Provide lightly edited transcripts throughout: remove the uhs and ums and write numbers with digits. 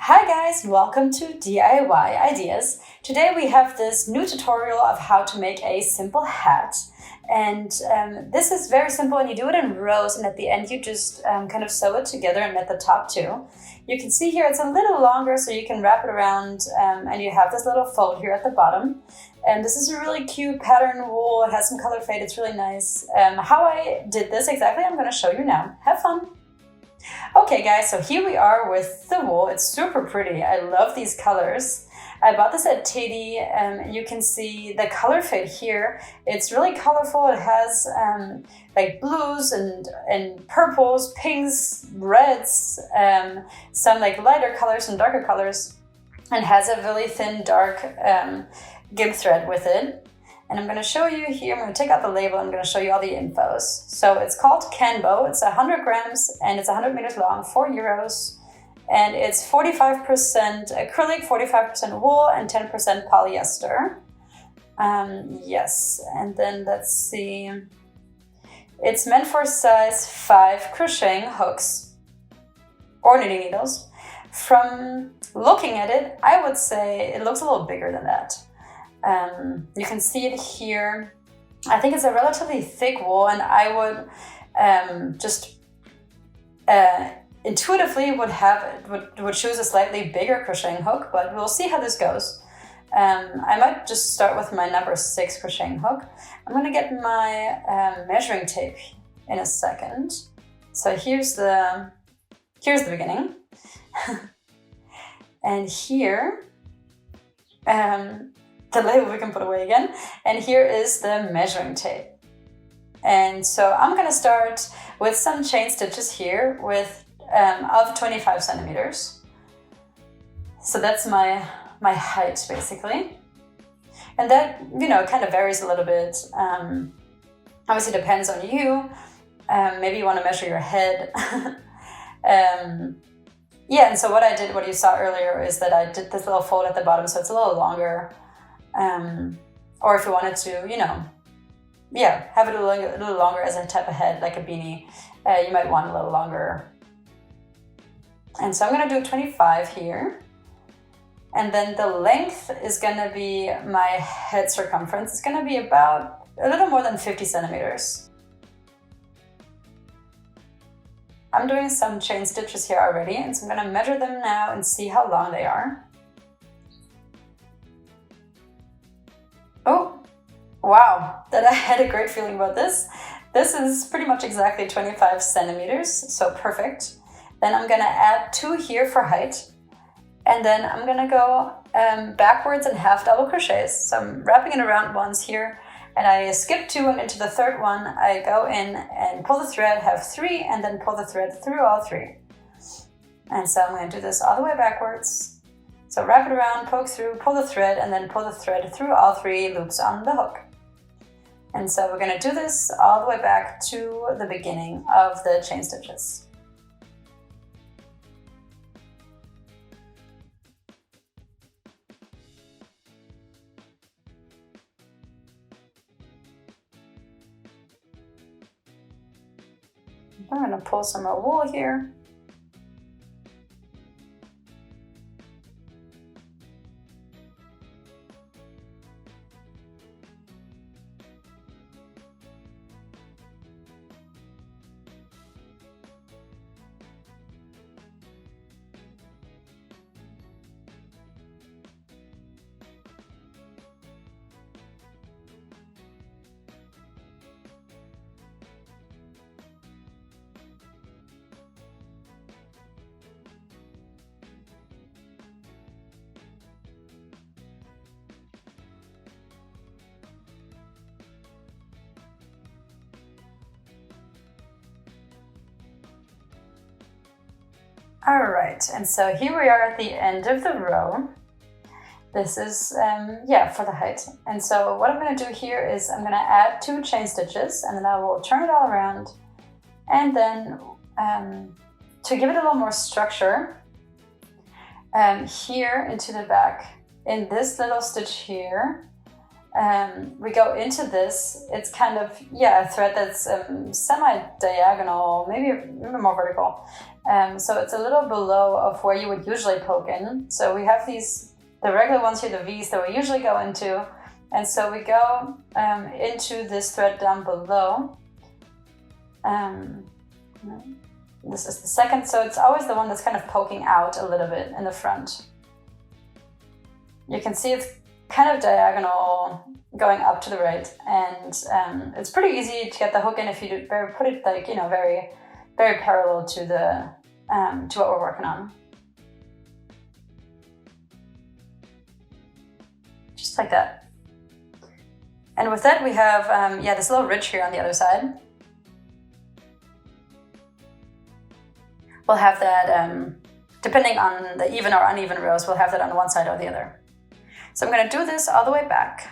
Hi guys, welcome to DIY Ideas. Today we have this new tutorial of how to make a simple hat. And this is very simple and you do it in rows, and at the end you just kind of sew it together, and at the top too. You can see here it's a little longer, so you can wrap it around and you have this little fold here at the bottom. And this is a really cute pattern wool. It has some color fade, it's really nice. How I did this exactly, I'm going to show you now. Have fun! Okay guys, so here we are with the wool. It's super pretty. I love these colors. I bought this at Teddy. You can see the color fade here. It's really colorful. It has like blues and purples, pinks, reds, some like lighter colors and darker colors, and has a really thin dark gimp thread with it. And I'm going to show you here, I'm going to take out the label, I'm going to show you all the infos. So it's called Canbo, it's 100 grams and it's 100 meters long, €4. And it's 45% acrylic, 45% wool, and 10% polyester. Yes, and then let's see. It's meant for size 5 crocheting hooks or knitting needles. From looking at it, I would say it looks a little bigger than that. You can see it here. I think it's a relatively thick wool, and I would just intuitively would choose a slightly bigger crocheting hook, but we'll see how this goes. I might just start with my number 6 crocheting hook. I'm going to get my measuring tape in a second. So here's the beginning, and here. The label we can put away again, and here is the measuring tape. And so I'm going to start with some chain stitches here with of 25 centimeters. So that's my height basically, and that kind of varies a little bit. Obviously depends on you. Maybe you want to measure your head. Yeah, and so what you saw earlier is that I did this little fold at the bottom, so it's a little longer. Or if you wanted to, have it a little longer as a type of head, like a beanie, you might want a little longer. And so I'm going to do 25 here. And then the length is going to be my head circumference. It's going to be about a little more than 50 centimeters. I'm doing some chain stitches here already, and so I'm going to measure them now and see how long they are. Oh, wow, that I had a great feeling about this. This is pretty much exactly 25 centimeters, so perfect. Then I'm gonna add 2 here for height. And then I'm gonna go backwards and half double crochets. So I'm wrapping it around once here, and I skip 2 and into the third one, I go in and pull the thread, have 3, and then pull the thread through all 3. And so I'm gonna do this all the way backwards. So wrap it around, poke through, pull the thread, and then pull the thread through all 3 loops on the hook. And so we're going to do this all the way back to the beginning of the chain stitches. I'm going to pull some more wool here. All right, and so here we are at the end of the row. This is, for the height. And so what I'm going to do here is I'm going to add 2 chain stitches, and then I will turn it all around. And then to give it a little more structure, here into the back, in this little stitch here, we go into this. It's kind of, a thread that's semi-diagonal, maybe more vertical. So it's a little below of where you would usually poke in. So we have the regular ones here, the V's that we usually go into. And so we go into this thread down below. This is the second, so it's always the one that's kind of poking out a little bit in the front. You can see it's kind of diagonal going up to the right, and it's pretty easy to get the hook in if you put it like, very, very parallel to to what we're working on. Just like that. And with that we have this little ridge here on the other side. We'll have that, depending on the even or uneven rows, we'll have that on one side or the other. So I'm going to do this all the way back,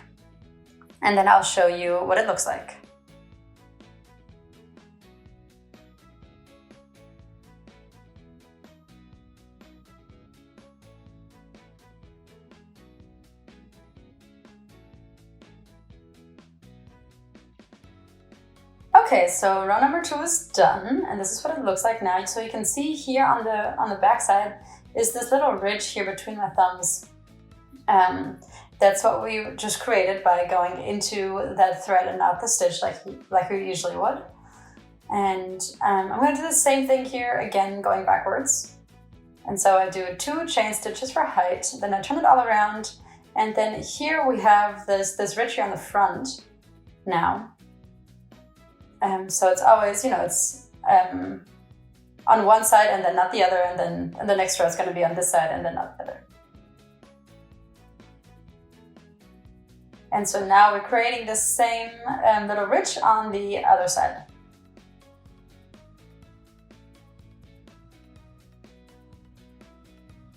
and then I'll show you what it looks like. Okay, so row number 2 is done, and this is what it looks like now. So you can see here on the back side is this little ridge here between my thumbs. That's what we just created by going into that thread and out the stitch like we usually would. And I'm going to do the same thing here again, going backwards. And so I do 2 chain stitches for height, then I turn it all around, and then here we have this ridge here on the front now. So it's always, it's on one side and then not the other, and then the next row is going to be on this side and then not the other. And so now we're creating the same little ridge on the other side.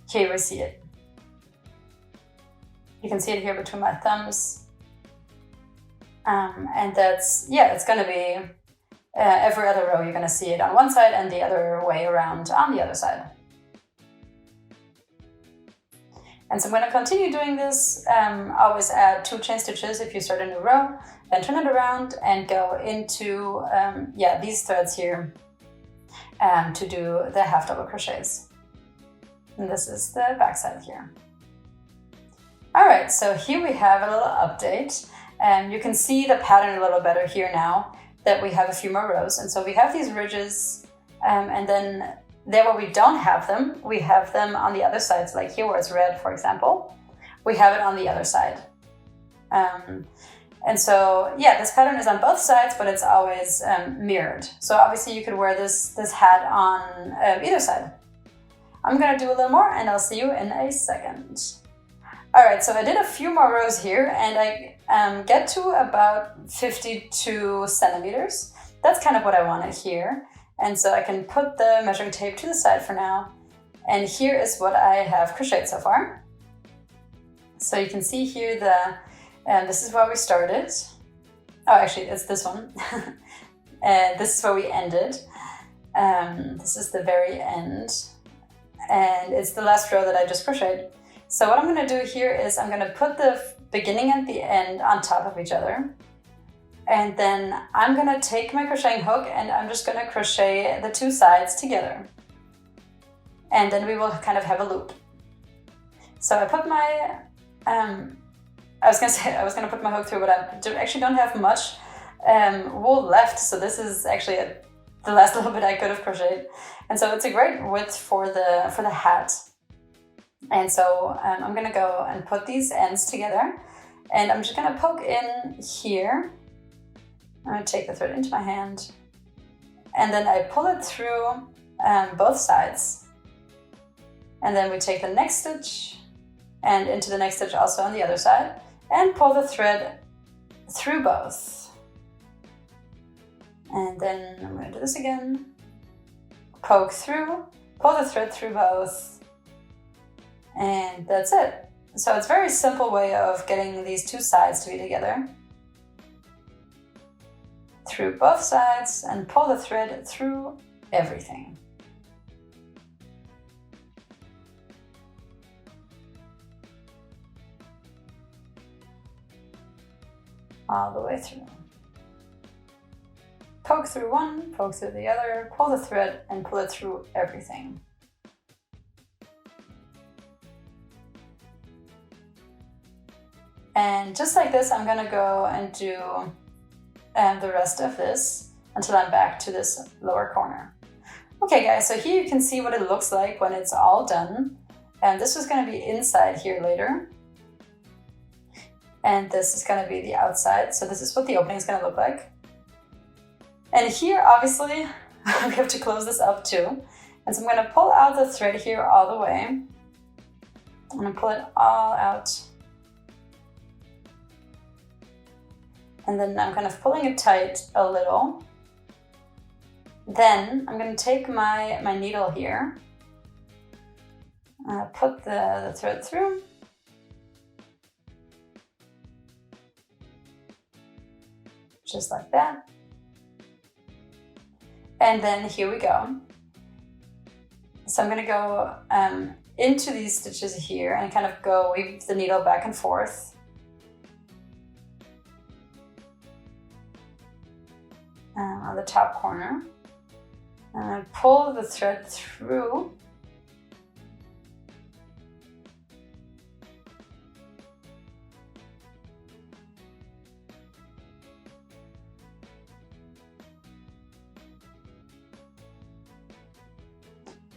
Here we see it. You can see it here between my thumbs. And that's, it's going to be every other row you're going to see it on one side and the other way around on the other side. And so I'm going to continue doing this. Always add 2 chain stitches if you start a new row, then turn it around and go into these threads here to do the half double crochets. And this is the back side here. All right, so here we have a little update. You can see the pattern a little better here now that we have a few more rows. And so we have these ridges, and then there where we don't have them, we have them on the other sides, like here where it's red, for example. We have it on the other side. And so, this pattern is on both sides, but it's always mirrored. So obviously you could wear this hat on either side. I'm gonna do a little more and I'll see you in a second. All right, so I did a few more rows here and I get to about 52 centimeters. That's kind of what I wanted here. And so I can put the measuring tape to the side for now. And here is what I have crocheted so far. So you can see here this is where we started. Oh, actually, it's this one. This is where we ended. This is the very end. And it's the last row that I just crocheted. So what I'm going to do here is I'm going to put the beginning and the end on top of each other. And then I'm going to take my crocheting hook and I'm just going to crochet the 2 sides together. And then we will kind of have a loop. So I put my, I was going to put my hook through, but I actually don't have much wool left. So this is actually the last little bit I could have crocheted. And so it's a great width for the hat. And so I'm going to go and put these ends together. And I'm just going to poke in here. I'm going to take the thread into my hand. And then I pull it through both sides. And then we take the next stitch and into the next stitch also on the other side. And pull the thread through both. And then I'm going to do this again. Poke through, pull the thread through both. And that's it. So it's a very simple way of getting these 2 sides to be together. Through both sides and pull the thread through everything. all the way through. Poke through one, poke through the other, pull the thread and pull it through everything. And just like this, I'm gonna go and do the rest of this until I'm back to this lower corner. Okay guys, so here you can see what it looks like when it's all done. And this is gonna be inside here later. And this is gonna be the outside. So this is what the opening is gonna look like. And here, obviously, we have to close this up too. And so I'm gonna pull out the thread here all the way. I'm gonna pull it all out. And then I'm kind of pulling it tight a little. Then I'm going to take my needle here, put the thread through, just like that. And then here we go. So I'm going to go into these stitches here and kind of go weave the needle back and forth. On the top corner, and I pull the thread through,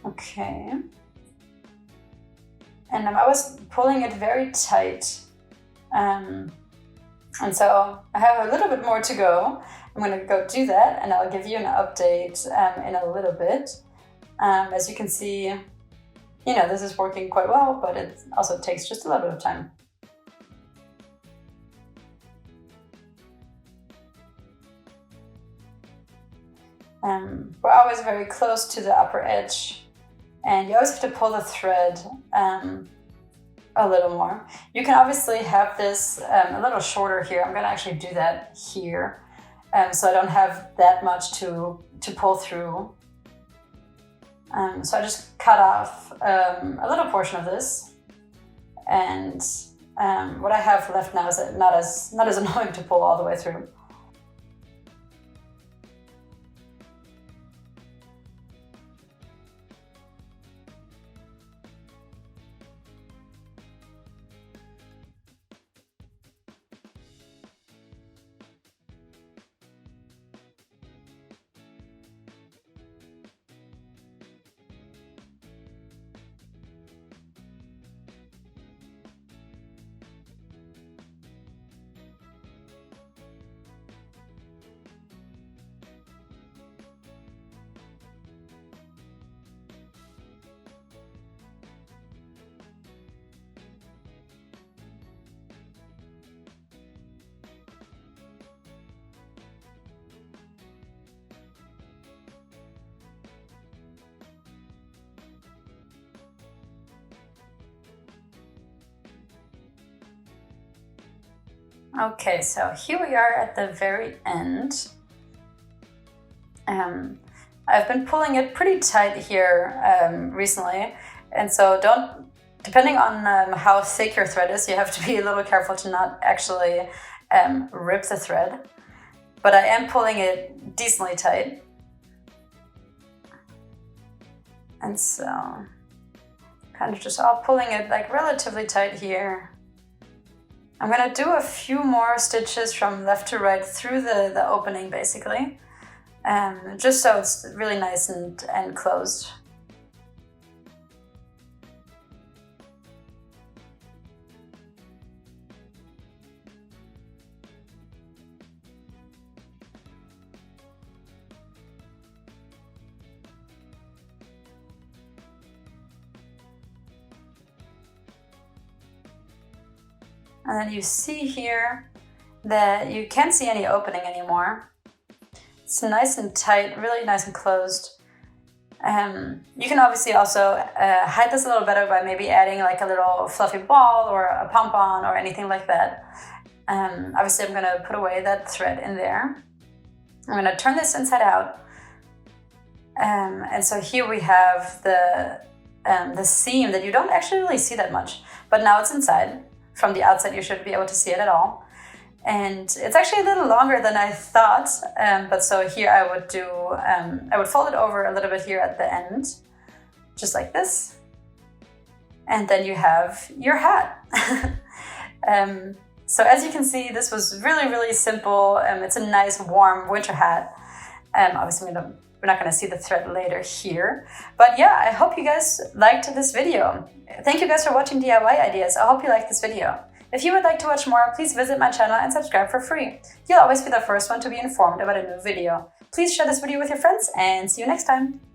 okay, and I'm always pulling it very tight, and so I have a little bit more to go. I'm going to go do that and I'll give you an update in a little bit. As you can see, you know, this is working quite well, but it also takes just a little bit of time. We're always very close to the upper edge and you always have to pull the thread a little more. You can obviously have this a little shorter here. I'm going to actually do that here. So I don't have that much to pull through. So I just cut off a little portion of this, and what I have left now is not as annoying to pull all the way through. Okay, so here we are at the very end. I've been pulling it pretty tight here recently, and so depending on how thick your thread is, you have to be a little careful to not actually rip the thread. But I am pulling it decently tight. And so kind of just all pulling it like relatively tight here. I'm gonna do a few more stitches from left to right through the opening basically, just so it's really nice and closed. And then you see here that you can't see any opening anymore. It's nice and tight, really nice and closed. You can obviously also hide this a little better by maybe adding like a little fluffy ball or a pom-pom or anything like that. Obviously I'm gonna put away that thread in there. I'm gonna turn this inside out. And so here we have the seam that you don't actually really see that much, but now it's inside. From the outside, you should be able to see it at all. And it's actually a little longer than I thought, but so here I would do, I would fold it over a little bit here at the end, just like this. And then you have your hat. So as you can see, this was really, really simple. It's a nice warm winter hat. Obviously we're not gonna see the thread later here. But yeah, I hope you guys liked this video. Thank you guys for watching DIY ideas. I hope you liked this video. If you would like to watch more, please visit my channel and subscribe for free. You'll always be the first one to be informed about a new video. Please share this video with your friends and see you next time.